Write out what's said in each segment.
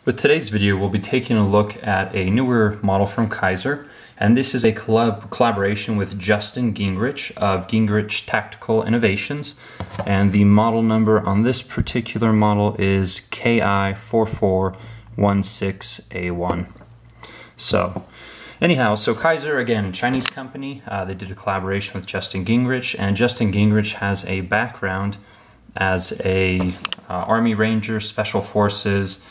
With today's video, we'll be taking a look at a newer model from Kizer, and this is a collaboration with Justin Gingrich of Gingrich Tactical Innovations, and the model number on this particular model is KI4416A1. So Kizer, again, Chinese company, they did a collaboration with Justin Gingrich, and Justin Gingrich has a background as a Army Ranger, Special Forces.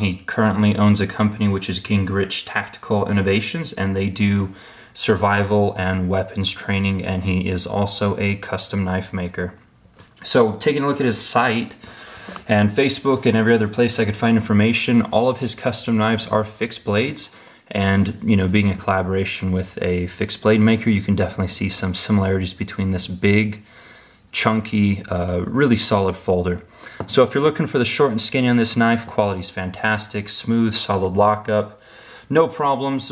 He currently owns a company which is Gingrich Tactical Innovations, and they do survival and weapons training, and he is also a custom knife maker. So taking a look at his site and Facebook and every other place I could find information, all of his custom knives are fixed blades, and being a collaboration with a fixed blade maker, you can definitely see some similarities between this big, chunky, really solid folder. So if you're looking for the short and skinny on this knife, quality's fantastic, smooth, solid lockup, no problems,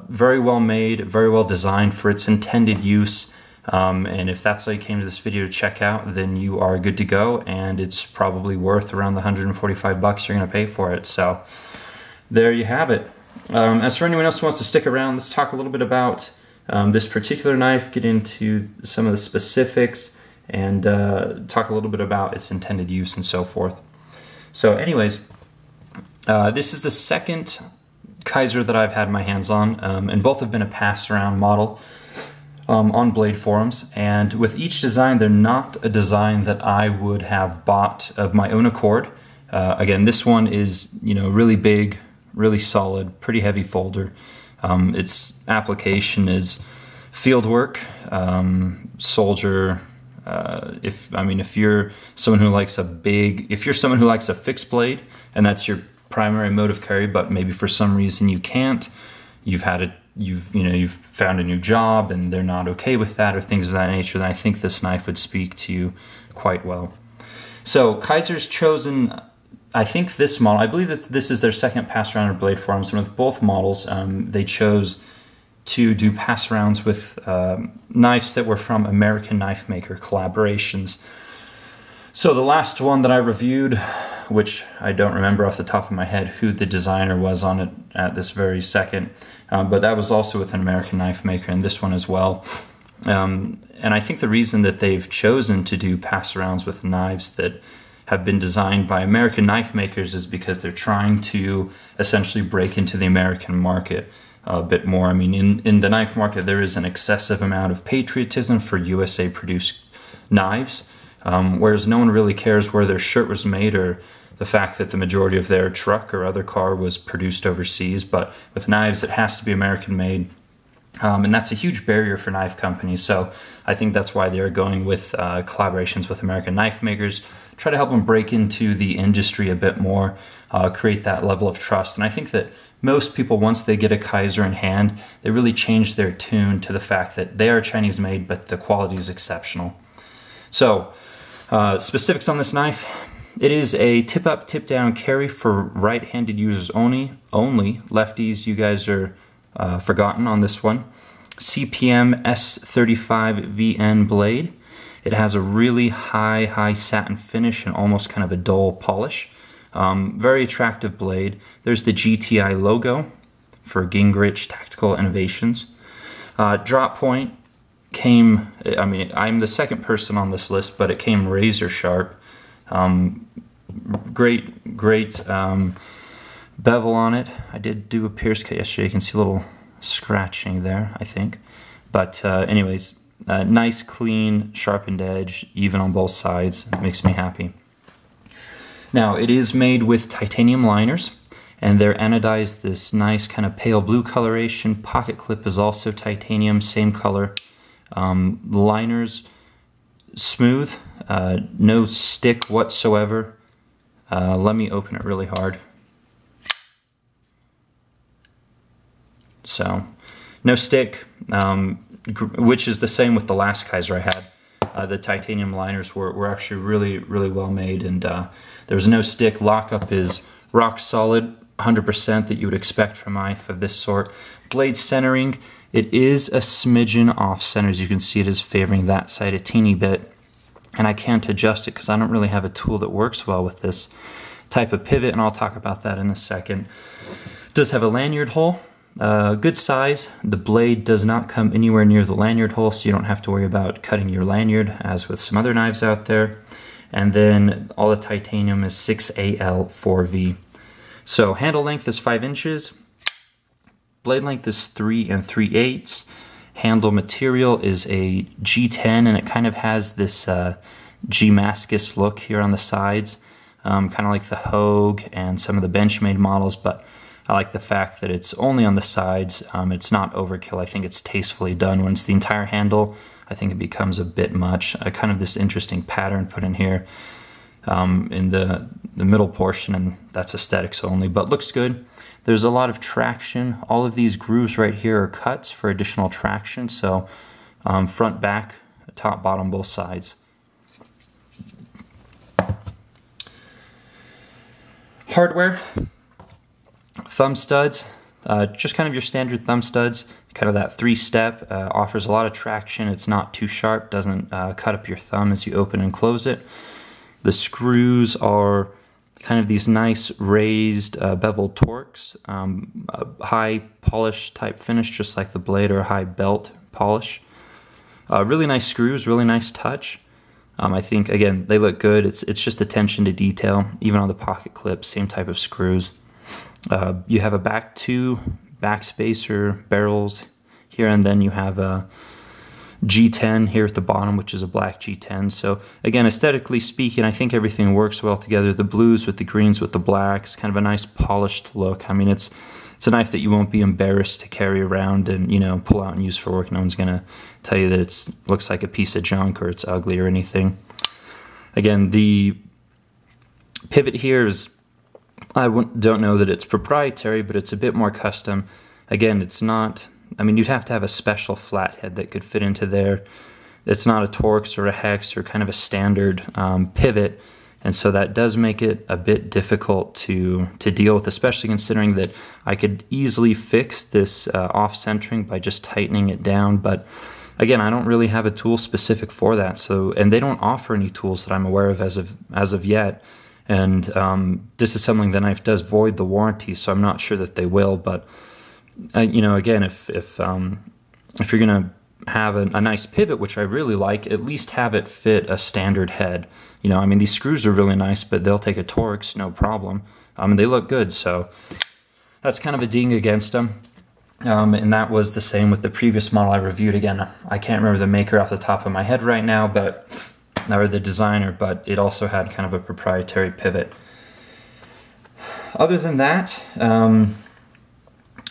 very well made, very well designed for its intended use. And if that's all you came to this video to check out, then you are good to go, and it's probably worth around the 145 bucks you're gonna pay for it. So there you have it. As for anyone else who wants to stick around, let's talk a little bit about this particular knife, get into some of the specifics, and talk a little bit about its intended use and so forth. So anyways, this is the second Kizer that I've had my hands on, and both have been a pass-around model on blade forums, and with each design, they're not a design that I would have bought of my own accord. Again, this one is really big, really solid, pretty heavy folder. Its application is field work, soldier. If you're someone who likes if you're someone who likes a fixed blade and that's your primary mode of carry, but maybe for some reason you can't, you've found a new job and they're not okay with that or things of that nature, then I think this knife would speak to you quite well. So Kizer's chosen, I think this model, I believe that this is their second pass around of blade forums, and with both models, they chose to do pass-arounds with knives that were from American knife maker collaborations. So the last one that I reviewed, which I don't remember off the top of my head who the designer was on it at this very second, but that was also with an American knife maker, and this one as well. And I think the reason that they've chosen to do pass-arounds with knives that have been designed by American knife makers is because they're trying to essentially break into the American market a bit more. In the knife market, there is an excessive amount of patriotism for USA-produced knives, whereas no one really cares where their shirt was made or the fact that the majority of their truck or other car was produced overseas. But with knives, it has to be American-made, and that's a huge barrier for knife companies. So I think that's why they're going with collaborations with American knife makers, try to help them break into the industry a bit more, create that level of trust. And I think that most people, once they get a Kizer in hand, they really change their tune to the fact that they are Chinese made, but the quality is exceptional. So, specifics on this knife. It is a tip-up, tip-down carry for right-handed users only. Lefties, you guys are forgotten on this one. CPM S35VN blade. It has a really high satin finish and almost kind of a dull polish. Very attractive blade. There's the GTI logo for Gingrich Tactical Innovations. Drop point came, I'm the second person on this list, but it came razor sharp. Great bevel on it. I did do a pierce cut yesterday. You can see a little scratching there, I think. But anyways, nice, clean, sharpened edge, even on both sides. It makes me happy. Now, it is made with titanium liners, and they're anodized this nice kind of pale blue coloration. Pocket clip is also titanium, same color. Liners, smooth, no stick whatsoever. Let me open it really hard. So, no stick, which is the same with the last Kizer I had. The titanium liners were actually really well made, and there was no stick. Lockup is rock solid, 100% that you would expect from a knife of this sort. Blade centering, it is a smidgen off center. As you can see, it is favoring that side a teeny bit, and I can't adjust it because I don't really have a tool that works well with this type of pivot, and I'll talk about that in a second. It does have a lanyard hole, good size. The blade does not come anywhere near the lanyard hole, so you don't have to worry about cutting your lanyard as with some other knives out there. And then all the titanium is 6AL4V. So handle length is 5 inches. Blade length is 3 3/8. Handle material is a G10, and it kind of has this G-Mascus look here on the sides, kind of like the Hogue and some of the Benchmade models, but I like the fact that it's only on the sides. It's not overkill. I think it's tastefully done. When it's the entire handle, I think it becomes a bit much. Kind of this interesting pattern put in here in the middle portion, and that's aesthetics only, but looks good. There's a lot of traction. All of these grooves right here are cuts for additional traction, so front, back, top, bottom, both sides. Hardware, thumb studs, just kind of your standard thumb studs, kind of that 3-step, offers a lot of traction. It's not too sharp, doesn't cut up your thumb as you open and close it. The screws are kind of these nice raised beveled torques, a high polish type finish, just like the blade, or a high belt polish. Really nice screws, really nice touch. I think, again, they look good. It's just attention to detail. Even on the pocket clips, same type of screws. You have a back spacer barrels here, and then you have a G10 here at the bottom, which is a black G10. So again, aesthetically speaking, I think everything works well together. The blues with the greens with the blacks, kind of a nice polished look. I mean, it's a knife that you won't be embarrassed to carry around and, you know, pull out and use for work. No one's gonna tell you that it looks like a piece of junk or it's ugly or anything. Again, the pivot here is, don't know that it's proprietary, but it's a bit more custom. Again, it's not, I mean, you'd have to have a special flathead that could fit into there. It's not a Torx or a Hex or kind of a standard pivot, and so that does make it a bit difficult to deal with, especially considering that I could easily fix this off-centering by just tightening it down, but again, I don't really have a tool specific for that, so, and they don't offer any tools that I'm aware of as of yet. And this is something the knife does void the warranty, so I'm not sure that they will, but you know, again, if you're gonna have a nice pivot, which I really like, at least have it fit a standard head. You know, I mean, these screws are really nice, but they'll take a Torx, no problem. And they look good, so that's kind of a ding against them. And that was the same with the previous model I reviewed. Again, I can't remember the maker off the top of my head right now, or the designer, but it also had kind of a proprietary pivot. Other than that,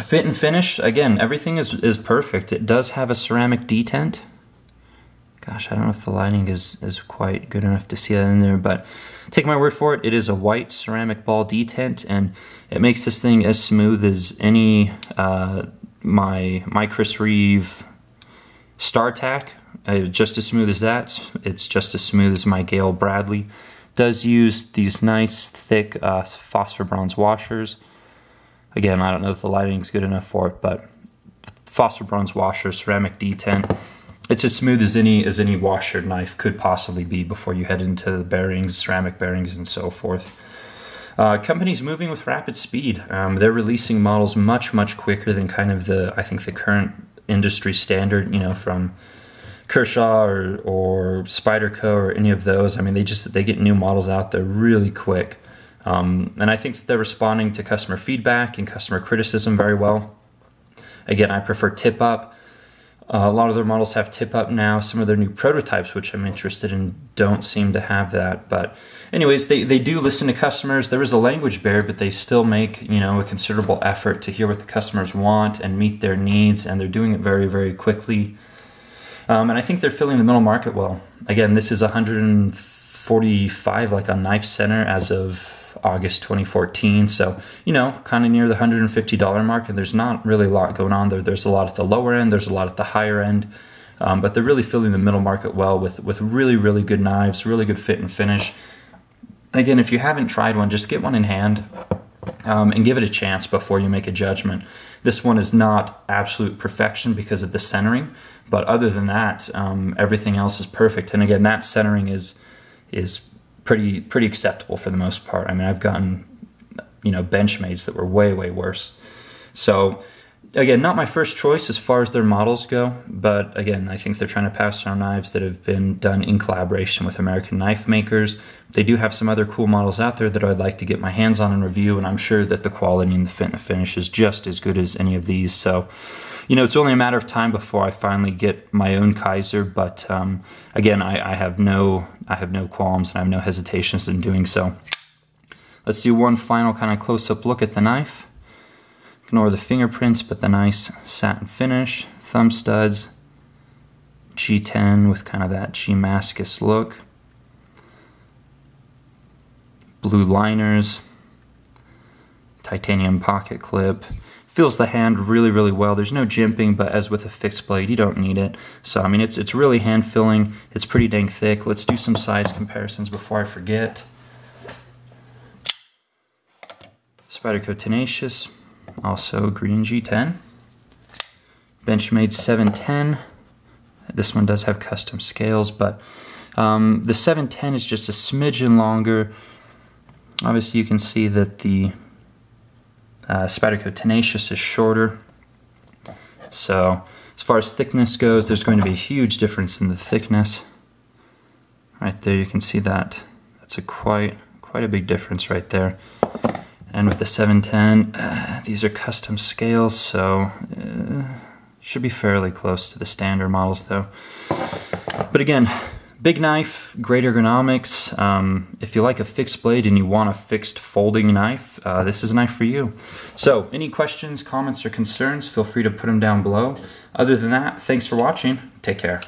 fit and finish, again, everything is perfect. It does have a ceramic detent. Gosh, I don't know if the lighting is quite good enough to see that in there, but take my word for it, it is a white ceramic ball detent, and it makes this thing as smooth as any my Chris Reeve StarTac. Just as smooth as that. It's just as smooth as my Gale Bradley. Does use these nice thick phosphor bronze washers. Again, I don't know if the lighting's good enough for it, but phosphor bronze washer, ceramic detent. It's as smooth as any washer knife could possibly be before you head into the bearings, ceramic bearings, and so forth. Company's moving with rapid speed. They're releasing models much quicker than kind of I think the current industry standard, you know, from Kershaw or Spyderco or any of those. I mean, they get new models out there really quick. And I think that they're responding to customer feedback and customer criticism very well. Again, I prefer tip-up. A lot of their models have tip-up now. Some of their new prototypes, which I'm interested in, don't seem to have that. But anyways, they do listen to customers. There is a language barrier, but they still make, you know, a considerable effort to hear what the customers want and meet their needs, and they're doing it very quickly. And I think they're filling the middle market well. Again, this is 145 like on Knife Center as of August 2014, so, you know, kind of near the $150 mark, and there's not really a lot going on there. There's a lot at the lower end, there's a lot at the higher end, but they're really filling the middle market well with really good knives, really good fit and finish. Again, if you haven't tried one, just get one in hand and give it a chance before you make a judgment. This one is not absolute perfection because of the centering, but other than that, everything else is perfect. And again, that centering is pretty acceptable for the most part. I mean, I've gotten, you know, Benchmades that were way worse. So again, not my first choice as far as their models go, but again, I think they're trying to pass down knives that have been done in collaboration with American knife makers. They do have some other cool models out there that I'd like to get my hands on and review, and I'm sure that the quality and the fit and finish is just as good as any of these. So, you know, it's only a matter of time before I finally get my own Kizer, but again, I have no qualms and I have no hesitations in doing so. Let's do one final kind of close-up look at the knife. Ignore the fingerprints, but the nice satin finish, thumb studs, G10 with kind of that G-Mascus look, blue liners, titanium pocket clip. Feels the hand really well. There's no jimping, but as with a fixed blade, you don't need it. So I mean, it's really hand filling. It's pretty dang thick. Let's do some size comparisons before I forget. Spyderco Tenacious, also green G10. Benchmade 710. This one does have custom scales, but the 710 is just a smidgen longer. Obviously, you can see that the Spyderco Tenacious is shorter. So as far as thickness goes, there's going to be a huge difference in the thickness. Right there, you can see that. That's a quite a big difference right there. And with the 710, these are custom scales, so should be fairly close to the standard models though. But again, big knife, great ergonomics. If you like a fixed blade and you want a fixed folding knife, this is a knife for you. So any questions, comments, or concerns, feel free to put them down below. Other than that, thanks for watching. Take care.